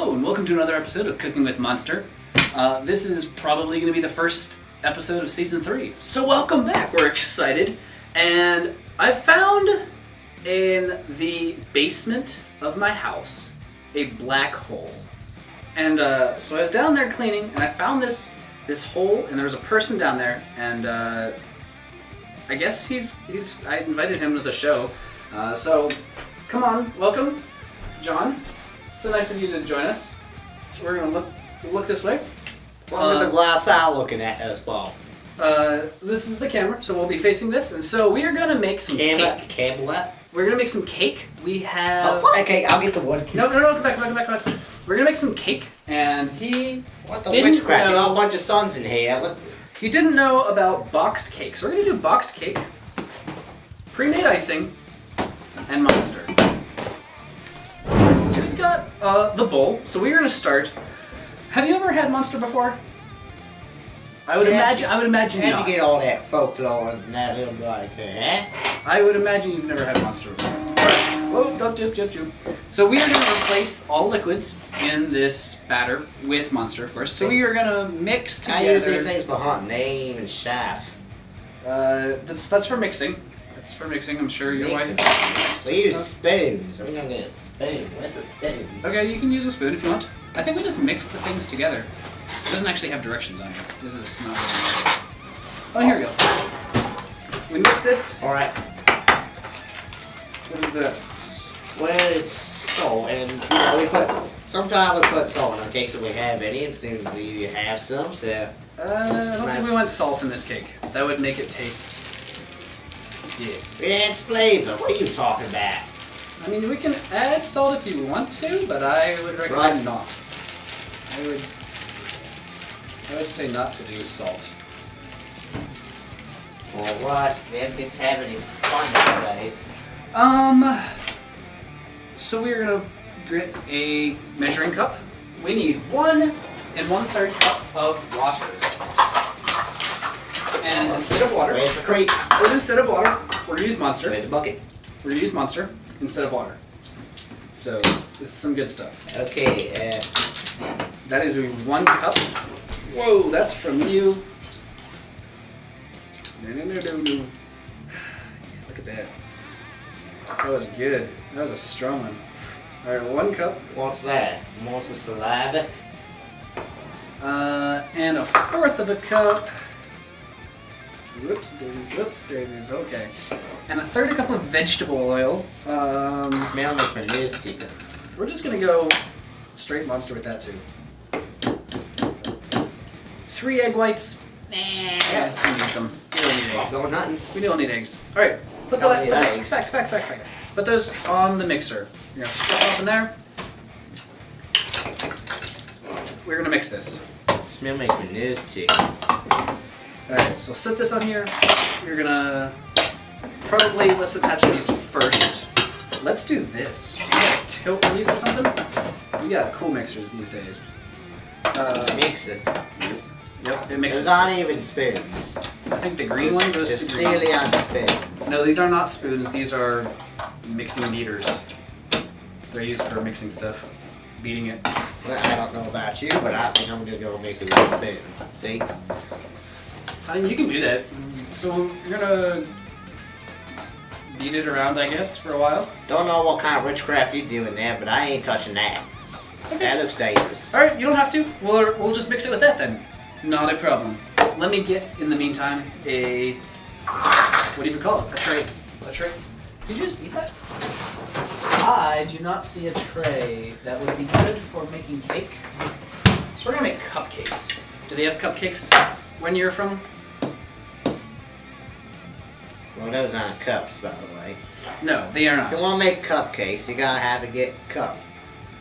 Hello and welcome to another episode of Cooking with Monster. This is probably going to be the first episode of Season 3. So welcome back, we're excited. And I found in the basement of my house a black hole. And so I was down there cleaning and I found this hole and there was a person down there and I guess I invited him to the show. So come on, welcome, John. So nice of you to join us. We're gonna look this way. What with the glass eye looking at us for? This is the camera, so we'll be facing this, and so we are gonna make some cake. Camera? We're gonna make some cake. We have. Oh, okay, I'll get the wood. No, come back. We're gonna make some cake, and he. What the witchcraft? You got a bunch of sons in here. What? He didn't know about boxed cake, so we're gonna do boxed cake, pre-made icing, and mustard. So we've got the bowl. So we're gonna start. Have you ever had Monster before? I would imagine How'd not. you get all that folklore and that little like eh? I would imagine you've never had Monster before. Alright. Whoa, don't jump. So we are going to replace all liquids in this batter with Monster, of course. So we are going to mix together. I use these things for hunting. They ain't even chaff. That's for mixing. That's for mixing. I'm sure your wife. We use spoons. We're gonna get a spoon. Where's the spoon? Okay, you can use a spoon if you want. I think we just mix the things together. It doesn't actually have directions on here. This is not really. Oh, here we go. We mix this. All right. What is this? Well, it's salt, and sometimes we put salt in case if we have any. It seems we have some, so. I don't think we want salt in this cake. That would make it taste. Yeah. It adds flavor. What are you talking about? I mean, we can add salt if you want to, but I would recommend not. I would say not to do salt. Alright, we haven't been having any fun nowadays. So we're gonna get a measuring cup. We need 1 1/3 cup of water. And instead of water, Where's the crate? instead of water, we're gonna use Monster. Where's the bucket? We're gonna use Monster instead of water. So this is some good stuff. Okay, That is 1 cup. Whoa, that's from you. No. Look at that. That was good. That was a strong one. Alright, 1 cup. what's that? Monster saliva? And 1/4 of a cup. Whoops, daisies, okay. And 1/3 cup of vegetable oil. Smell like my nose tickle. We're just gonna go straight Monster with that too. 3 egg whites. Nah, we need some. We don't need eggs. No, nothing. We don't need eggs. Alright, put Don't need those eggs. back. Put those on the mixer. You're gonna stuff it up in there. We're gonna mix this. Smell like my nose tickle. Alright, so set this on here. You're gonna let's attach these first. Let's do this. We got tilt these or something? We got cool mixers these days. Mix it. Yep, it mixes. There's not even spoons. I think the green one goes to Just the green. clearly on spoons. No, these are not spoons. These are mixing beaters. They're used for mixing stuff, beating it. Well, I don't know about you, but I think I'm just gonna mix it with a spoon. See? I mean, you can do that. So you're gonna beat it around, I guess, for a while. Don't know what kind of witchcraft you're doing there, but I ain't touching that. Okay. That looks dangerous. All right, you don't have to. We'll just mix it with that then. Not a problem. Let me get, in the meantime, a what do you call it? A tray. Did you just eat that? I do not see a tray that would be good for making cake. So we're gonna make cupcakes. Do they have cupcakes when you're from? Well, those aren't cups, by the way. No, they are not. If you want to make cupcakes, you gotta have to get cup.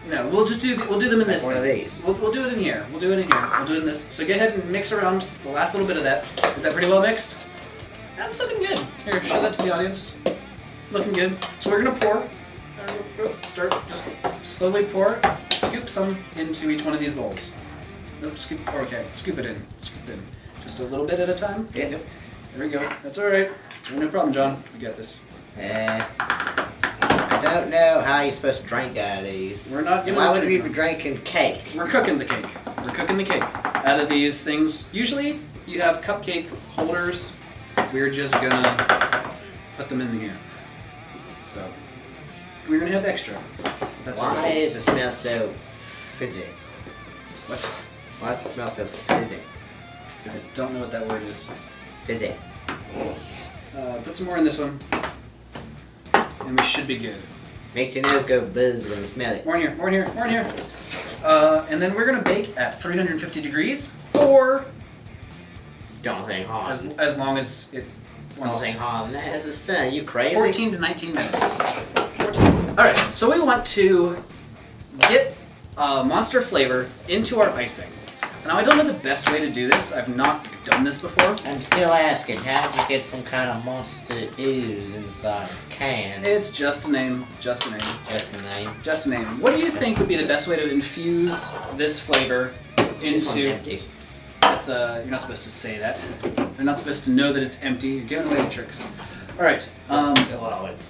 No, we'll just do we'll do them in Like this one of thing. these. We'll do it in here. We'll do it in this. So go ahead and mix around the last little bit of that. Is that pretty well mixed? That's looking good. Here, show that to the audience. Looking good. So we're gonna pour. Start just slowly pour. Scoop some into each one of these bowls. Nope, scoop. Okay, scoop it in. Scoop it in. Just a little bit at a time. Yep. There we go. That's all right. No problem, John. We got this. I I don't know how you're supposed to drink out of these. We're not gonna. Why would we be drinking cake? We're cooking the cake. We're cooking the cake out of these things. Usually, you have cupcake holders. We're just gonna put them in here. So we're gonna have extra. That's Why does it smell so fizzy? What? Why does it smell so fizzy? I don't know what that word is. Fizzy. Put some more in this one, and we should be good. Makes your nose go buzz when you smell it. More in here, more in here, more in here. And then we're gonna bake at 350 degrees for Don't think hard. as long as it Don't wants. think hard. That's a son. You crazy? 14 to 19 minutes. 14. All right, so we want to get Monster flavor into our icing. Now, I don't know the best way to do this. I've not done this before. I'm still asking, how did you get some kind of monster ooze inside a can? It's just a name. Just a name. Just a name. Just a name. What do you think would be the best way to infuse this flavor This one's into? empty. It's you're not supposed to say that. You're not supposed to know that it's empty. You're giving away the tricks. All right. Well,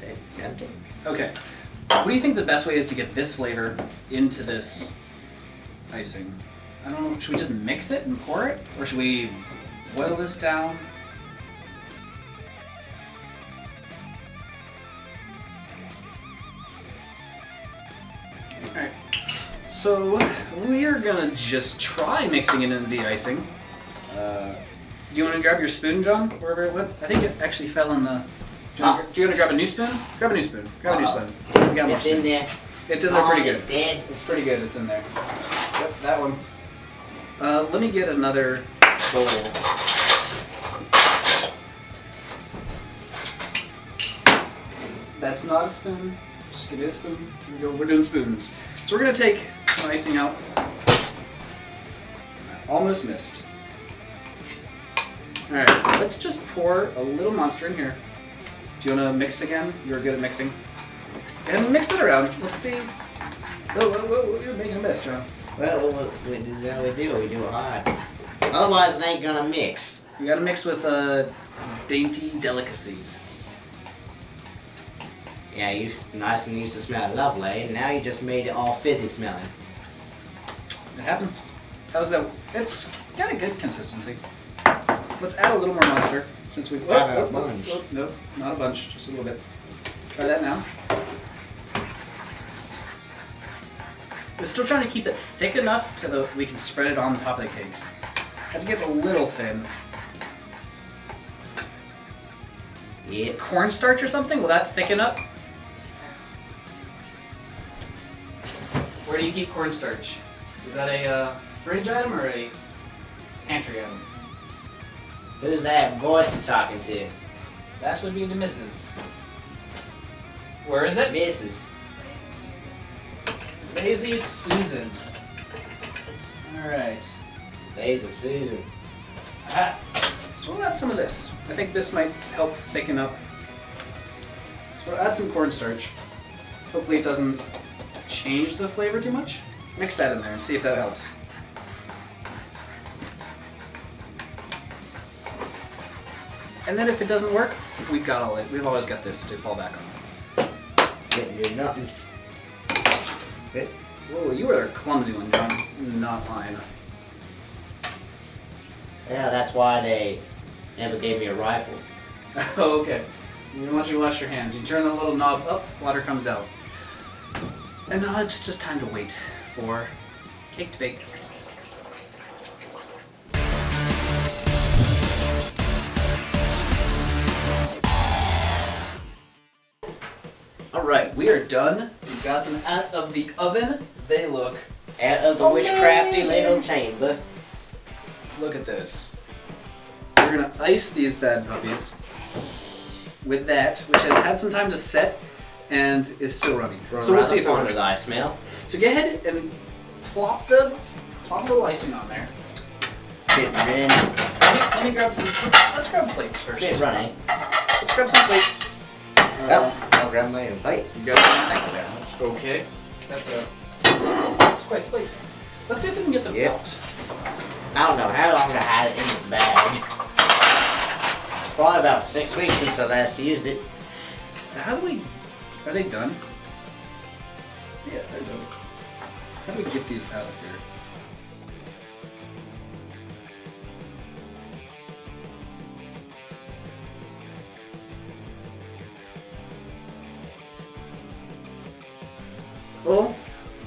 it's empty. Okay. What do you think the best way is to get this flavor into this icing? I don't know. Should we just mix it and pour it, or should we boil this down? All right. So we are gonna just try mixing it into the icing. Do you want to grab your spoon, John? Wherever it went? I think it actually fell in the. Do you want to grab a new spoon? Grab a new spoon. Grab a new spoon. We got more It's in spoons. there. It's in there pretty good. It's dead. It's pretty good. It's in there. Yep, that one. Let me get another bowl. That's not a spoon. Just give it a spoon. Here we go. We're doing spoons. So we're gonna take some icing out. Almost missed. All right. Let's just pour a little Monster in here. Do you wanna mix again? You're good at mixing. And mix it around. Let's see. Whoa! You're making a mess, John. Well, this is how we do it. We do it hard. Otherwise, it ain't gonna mix. You gotta mix with dainty delicacies. Yeah, you nice and used to smell lovely. Now you just made it all fizzy smelling. It happens. How's that? It's got a good consistency. Let's add a little more Monster since we. How about a bunch? No, not a bunch. Just a little bit. Try that now. We're still trying to keep it thick enough so that we can spread it on top of the cakes. Let's get it a little thin. Yeah. Cornstarch or something? Will that thicken up? Where do you keep cornstarch? Is that a fridge item or a pantry item? Who's that voice you're talking to? That would be the missus. Where is it? Mrs. Lazy Susan. Alright. Lazy Susan. Aha. So we'll add some of this. I think this might help thicken up. So we'll add some cornstarch. Hopefully it doesn't change the flavor too much. Mix that in there and see if that helps. And then if it doesn't work, we've got all it. We've always got this to fall back on. Didn't do nothing. Whoa, you were a clumsy one, John. Not mine. Yeah, that's why they never gave me a rifle. Oh, okay. Once you wash your hands, you turn the little knob up, water comes out. And now it's just time to wait for cake to bake. Alright, we are done. We got them out of the oven. They look. Out of the witchcrafty little chamber. Look at this. We're gonna ice these bad puppies with that, which has had some time to set and is still running. So we'll see if it works. I smell. So go ahead and plop a little icing on there. Get running. Let me grab some. Let's grab plates first. Get running. Let's grab some plates. I'll grab my own plate. You got it? Thank you very much. Okay. That's quite a plate. Let's see if we can get them Yep. out. I don't know how long I had it in this bag. Probably about 6 weeks since I last used it. How do we? Are they done? Yeah, I know. How do we get these out of here? Well,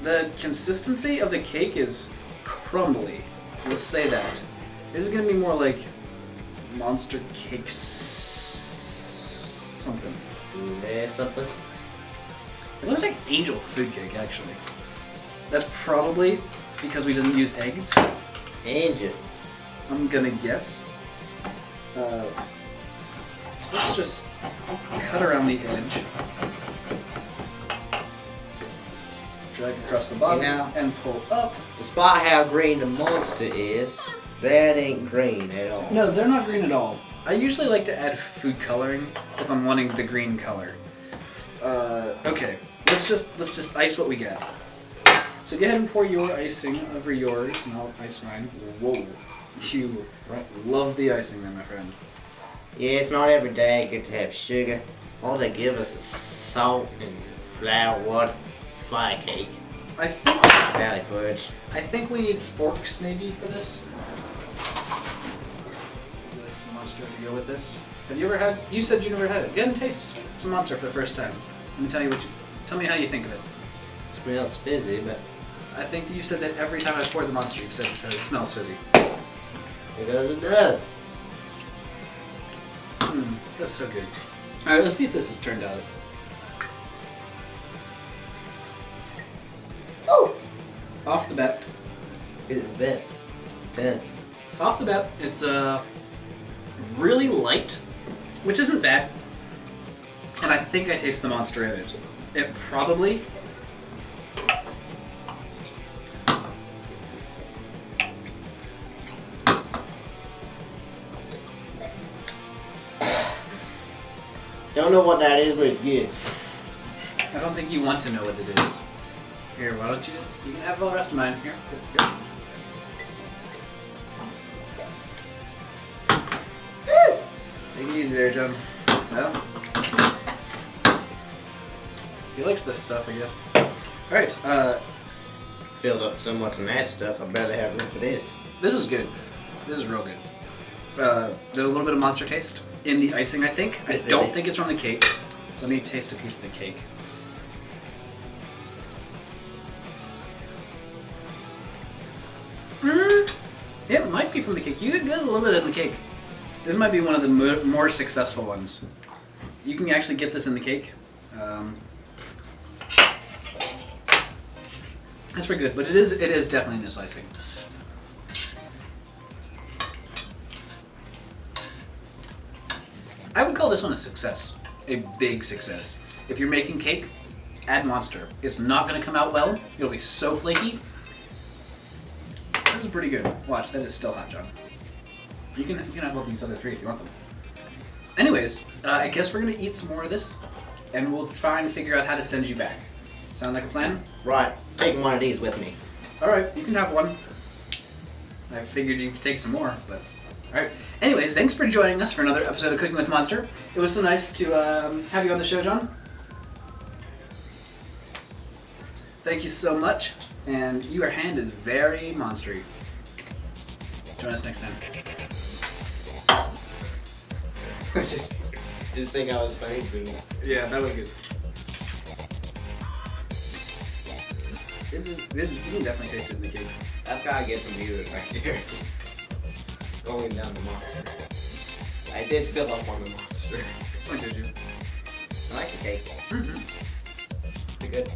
the consistency of the cake is crumbly. Let's say that. This is gonna be more like Monster Cakes something. Yeah, something. It looks like angel food cake, actually. That's probably because we didn't use eggs. Angel. I'm gonna guess. So let's just cut around the edge. Drag across the bottom and pull up. Despite how green the monster is, that ain't green at all. No, they're not green at all. I usually like to add food coloring if I'm wanting the green color. Okay, let's just ice what we get. So go ahead and pour your icing over yours, and I'll ice mine. Whoa, you love the icing then, my friend. Yeah, it's not every day I get to have sugar. All they give us is salt and flour, water, fire cake, I valley fudge. think we need forks maybe for this. Some Monster to go with this. Have you ever had? You said you never had it. Go ahead and taste some Monster for the first time. Let me tell you tell me how you think of it. It smells fizzy, but I think you said that every time I poured the Monster, you've said it smells fizzy. it does. That's so good. All right, let's see if this has turned out. Oh! Off the bat, off the bat, it's really light, which isn't bad. And I think I taste the Monster in it. It probably. Don't know what that is, but it's good. I don't think you want to know what it is. Here, why don't you you can have all the rest of mine. Here, good. Take it easy there, John. Well, he likes this stuff, I guess. Alright, Filled up so much in that stuff, I better have room for this. this is good. This is real good. There's a little bit of Monster taste in the icing, I think. I don't think it's from the cake. Let me taste a piece of the cake. It might be from the cake. You could get a little bit in the cake. This might be one of the more successful ones. You can actually get this in the cake. That's pretty good, but it is definitely in this icing. I would call this one a success, a big success. If you're making cake, add Monster. It's not going to come out well. It'll be so flaky. This is pretty good. Watch, that is still hot, John. You can have all these other three if you want them. Anyways, I guess we're going to eat some more of this, and we'll try and figure out how to send you back. Sound like a plan? Right, taking one of these with me. Alright, you can have one. I figured you could take some more, but... Alright. Anyways, thanks for joining us for another episode of Cooking with Monster. It was so nice to have you on the show, John. Thank you so much, and your hand is very monstery. Join us next time. just think I was funny too. Yeah, that was good. This you can definitely taste it in the cake. That's gotta get some music right there. Going down the monster. I did fill up on the monster. Or did you? I like the cake. Mm-hmm. Pretty good.